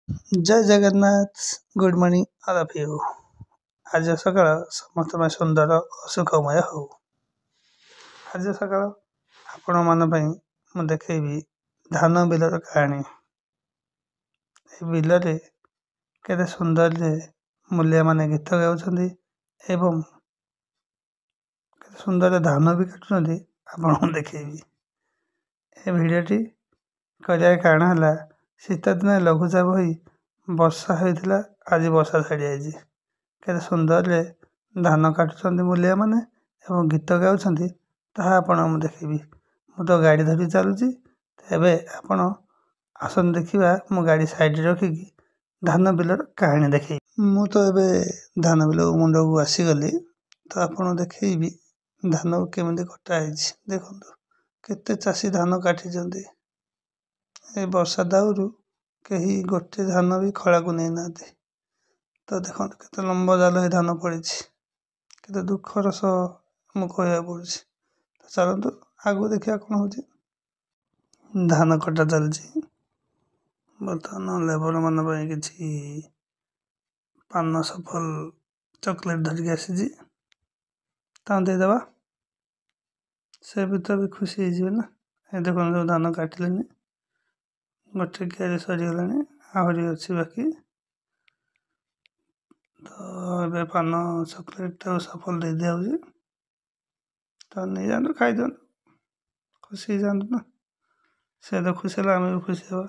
जय Jagannath good morning all of you. आज सकाळ समस्त ପାଇଁ ସୁନ୍ଦର ଓ ସୁଖମୟ ହଉ। ଆଜି ସକାଳ ଆପଣମାନଙ୍କ ପାଇଁ ମୁଁ ଦେଖେଇବି ଧାନ ବିଲର କାହାଣୀ। ଏ ବିଲରେ କେତେ ସୁନ୍ଦରରେ ମୂଲିଆମାନେ ଗୀତ ଗାଉଛନ୍ତି ଏବଂ କେତେ ସୁନ୍ଦର ଧାନ ବି କାଟୁଛନ୍ତି ଆପଣଙ୍କୁ ଦେଖେଇବି। ଏ ଭିଡ଼ିଓଟି କରିବା କାରଣ ହେଲା ଶୀତ ଦିନେ ଲଘୁଚାପ ହୋଇ ବର୍ଷା ହୋଇଥିଲା, ଆଜି ବର୍ଷା ଛାଡ଼ି ଯାଇଛି। କେତେ ସୁନ୍ଦରରେ ଧାନ କାଟୁଛନ୍ତି ମୂଲିଆମାନେ ଏବଂ ଗୀତ ଗାଉଛନ୍ତି ତାହା ଆପଣଙ୍କୁ ମୁଁ ଦେଖେଇବି। ମୁଁ ତ ଗାଡ଼ି ଧରି ଚାଲୁଛି, ଏବେ ଆପଣ ଆସନ୍ତୁ ଦେଖିବା। ମୁଁ ଗାଡ଼ି ସାଇଡ଼ରେ ରଖିକି ଧାନ ବିଲର କାହାଣୀ ଦେଖେଇବି। ମୁଁ ତ ଏବେ ଧାନ ବିଲ ମୁଣ୍ଡକୁ ଆସିଗଲି, ତ ଆପଣ ଦେଖେଇବି ଧାନକୁ କେମିତି କଟା ହେଇଛି। ଦେଖନ୍ତୁ କେତେ ଚାଷୀ ଧାନ କାଟିଛନ୍ତି। ଏ ବର୍ଷା ଦାଉରୁ କେହି ଗୋଟେ ଧାନ ବି ଖଳାକୁ ନେଇନାହାନ୍ତି। ତ ଦେଖନ୍ତୁ କେତେ ଲମ୍ବ ଜାଲ ହେଇ ଧାନ ପଡ଼ିଛି। କେତେ ଦୁଃଖର ସହ ମୁଁ କହିବାକୁ ପଡ଼ୁଛି। ତ ଚାଲନ୍ତୁ ଆଗକୁ ଦେଖିବା କ'ଣ ହେଉଛି। ଧାନ କଟା ଚାଲିଛି। ବର୍ତ୍ତମାନ ଲେବରମାନଙ୍କ ପାଇଁ କିଛି ପାନ ସଫଲ ଚକୋଲେଟ୍ ଧରିକି ଆସିଛି, ତାଙ୍କୁ ଦେଇଦେବା। ସେ ଭିତରେ ବି ଖୁସି ହେଇଯିବେ ନା। ଏ ଦେଖନ୍ତୁ ସବୁ ଧାନ କାଟିଲେଣି, ଗୋଟେ କିଆରି ସରିଗଲାଣି, ଆହୁରି ଅଛି ବାକି। ତ ଏବେ ପାନ ଚକୋଲେଟ୍ ସଫଲ ଦେଇ ଦିଆହେଉଛି। ତ ନେଇଯାଆନ୍ତୁ, ଖାଇଦିଅନ୍ତୁ, ଖୁସି ହେଇଯାଆନ୍ତୁ ନା। ସେ ତ ଖୁସି ହେଲେ ଆମେ ବି ଖୁସି ହେବା।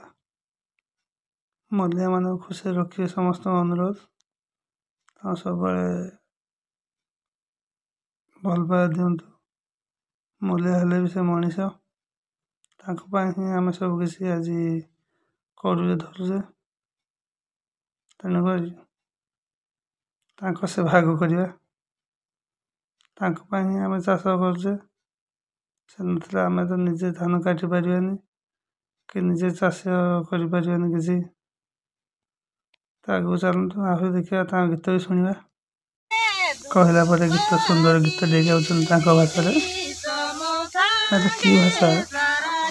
ମୂଲିଆମାନଙ୍କୁ ଖୁସିରେ ରଖିବେ ସମସ୍ତଙ୍କ ଅନୁରୋଧ। ତାଙ୍କୁ ସବୁବେଳେ ଭଲ ପାଇବା ଦିଅନ୍ତୁ। ମୂଲିଆ ହେଲେ ବି ସେ ମଣିଷ, ତାଙ୍କ ପାଇଁ ହିଁ ଆମେ ସବୁ କିଛି ଆଜି କରୁଛେ ଧରୁଛେ। ତେଣୁକରି ତାଙ୍କ ସେ ଭାଗ କରିବା, ତାଙ୍କ ପାଇଁ ହିଁ ଆମେ ଚାଷ କରୁଛେ। ସେ ନଥିଲେ ଆମେ ତ ନିଜେ ଧାନ କାଟି ପାରିବାନି କି ନିଜେ ଚାଷ କରିପାରିବାନି କିଛି। ତ ଆଗକୁ ଚାଲନ୍ତୁ, ଆହୁରି ଦେଖିବା, ତାଙ୍କ ଗୀତ ବି ଶୁଣିବା। କହିଲା ପରେ ଗୀତ, ସୁନ୍ଦର ଗୀତ ଦେଇ ଯାଉଛନ୍ତି ତାଙ୍କ ଭାଷାରେ। ଆରେ କି ଭାଷା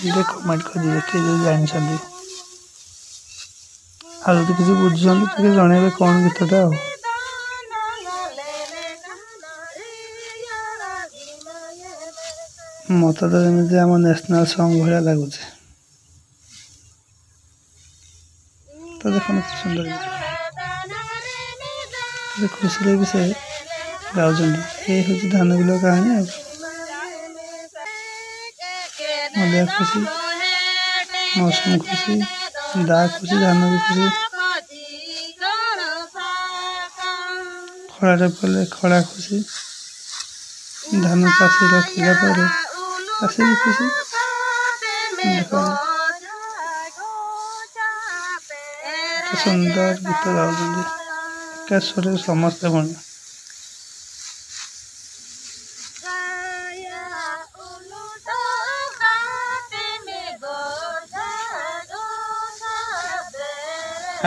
ଟିକେ କମେଣ୍ଟ କରିବେ କିଏ ଯଦି ଜାଣିଛନ୍ତି। ଆଉ ଯଦି କିଛି ବୁଝୁଛନ୍ତି ଟିକେ ଜଣେଇବେ କ'ଣ ଗୀତଟା ଆଉ। ମତେ ତ ଯେମିତି ଆମ ନ୍ୟାସନାଲ୍ ସଙ୍ଗ୍ ଭଳିଆ ଲାଗୁଛି। ତ ଦେଖନ୍ତୁ କେତେ ସୁନ୍ଦର ଗୀତ, କେତେ ଖୁସିରେ ବି ସେ ଗାଉଛନ୍ତି। ଏ ହେଉଛି ଧାନ ବିଲ କାହାଣୀ ଆଉ। ମୂଲିଆ ଖୁସି, ମୌସୁମୀ ଖୁସି, ଦା ଖୁସି, ଧାନ ବି ଖୁସି। ଖଳାରେ ପଡ଼ିଲେ ଖଳା ଖୁସି, ଧାନ ଚାଷୀ ରଖିଲା ପରେ ଚାଷୀ ବି ଖୁସି। ଦେଖନ୍ତୁ କେତେ ସୁନ୍ଦର ଗୀତ ଗାଉଛନ୍ତି, ଏକା ସ୍ୱରରେ ସମସ୍ତେ ପୁଣି।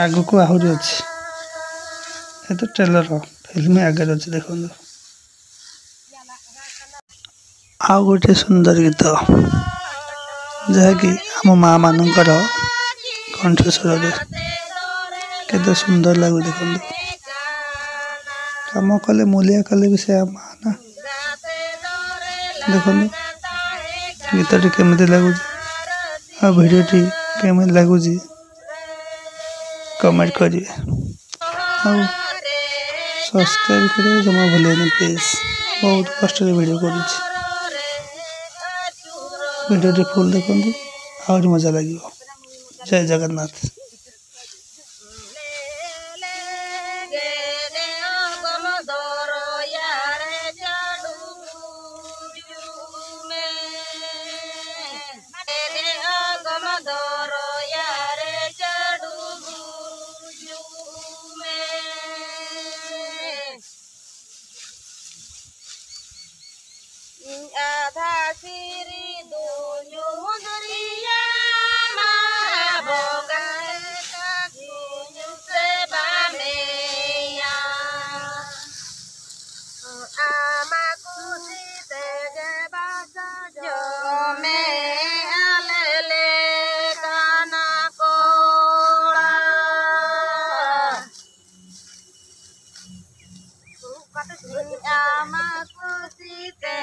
ଆଗକୁ ଆହୁରି ଅଛି। ଏ ତ ଟ୍ରେଲର, ଫିଲ୍ମ ଆଗରେ ଅଛି, ଦେଖନ୍ତୁ। ଆଉ ଗୋଟେ ସୁନ୍ଦର ଗୀତ, ଯାହାକି ଆମ ମାଆ ମାନଙ୍କର କଣ୍ଠସ୍ୱରରେ କେତେ ସୁନ୍ଦର ଲାଗୁଛି। ଦେଖନ୍ତୁ କାମ କଲେ, ମୂଲିଆ କଲେ ବି ସେ ମାଆ ନା। ଦେଖନ୍ତୁ ଗୀତଟି କେମିତି ଲାଗୁଛି ଆଉ ଭିଡ଼ିଓଟି କେମିତି ଲାଗୁଛି କମେଣ୍ଟ କରିବେ। ଆଉ ସବସ୍କ୍ରାଇବ୍ କରିବାକୁ ଜମା ଭୁଲିବେନି ପ୍ଲିଜ୍। ବହୁତ କଷ୍ଟରେ ଭିଡ଼ିଓ କରୁଛି। ଭିଡ଼ିଓଟି ଫୁଲ୍ ଦେଖନ୍ତୁ, ଆହୁରି ମଜା ଲାଗିବ। ଜୟ ଜଗନ୍ନାଥ। आधा सिरी दोनों दरिया माँ भोगा ଆମ ଖୁସିତେ